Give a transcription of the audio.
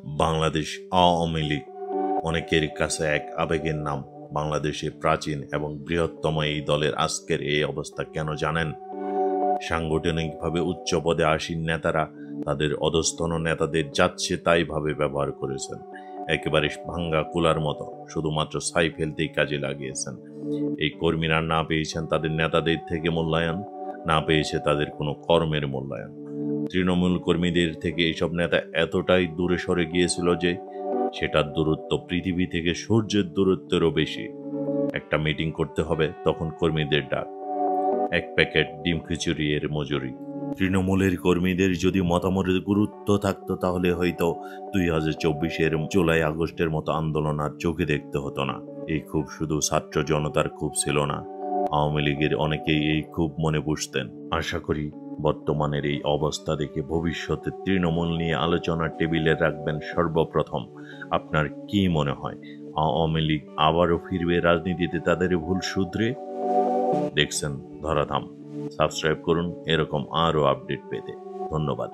বাংলাদেশ আওয়ামী লীগ অনেকের কাছে এক আবেগের নাম। বাংলাদেশে প্রাচীন এবং বৃহত্তম এই দলের আজকের এই অবস্থা কেন জানেন? সাংগঠনিকভাবে উচ্চ পদে আসীন নেতারা তাদের অধস্তন নেতাদের যাচ্ছে তাই ভাবে ব্যবহার করেছেন, একেবারে ভাঙ্গা কুলার মতো শুধুমাত্র ছাই ফেলতেই কাজে লাগিয়েছেন। এই কর্মীরা না পেয়েছেন তাদের নেতাদের থেকে মূল্যায়ন, না পেয়েছে তাদের কোনো কর্মের মূল্যায়ন। তৃণমূল কর্মীদের থেকে এইসব নেতা এতটাই দূরে সরে গিয়েছিল যে সেটার দূরত্ব পৃথিবী থেকে সূর্যের দূরত্বেরও বেশি। একটা মিটিং করতে হবে, তখন কর্মীদের ডাক, এক প্যাকেট ডিম খিচুড়ি এর মজুরি। তৃণমূলের কর্মীদের যদি মতামতের গুরুত্ব থাকতো তাহলে হয়তো 2024-এর জুলাই আগস্টের মতো আন্দোলন আর চোখে দেখতে হতো না। এই ক্ষোভ শুধু ছাত্র জনতার ক্ষোভ ছিল না, আওয়ামী লীগের অনেকেই এই ক্ষোভ মনে বুঝতেন। আশা করি বর্তমানের এই অবস্থা দেখে ভবিষ্যতে তৃণমূল নিয়ে আলোচনার টেবিলে রাখবেন সর্বপ্রথম। আপনার কি মনে হয়, আওয়ামী লীগ আবারও ফিরবে রাজনীতিতে তাদের ভুল শুধরে? দেখছেন ধরাধাম। সাবস্ক্রাইব করুন এরকম আরও আপডেট পেতে। ধন্যবাদ।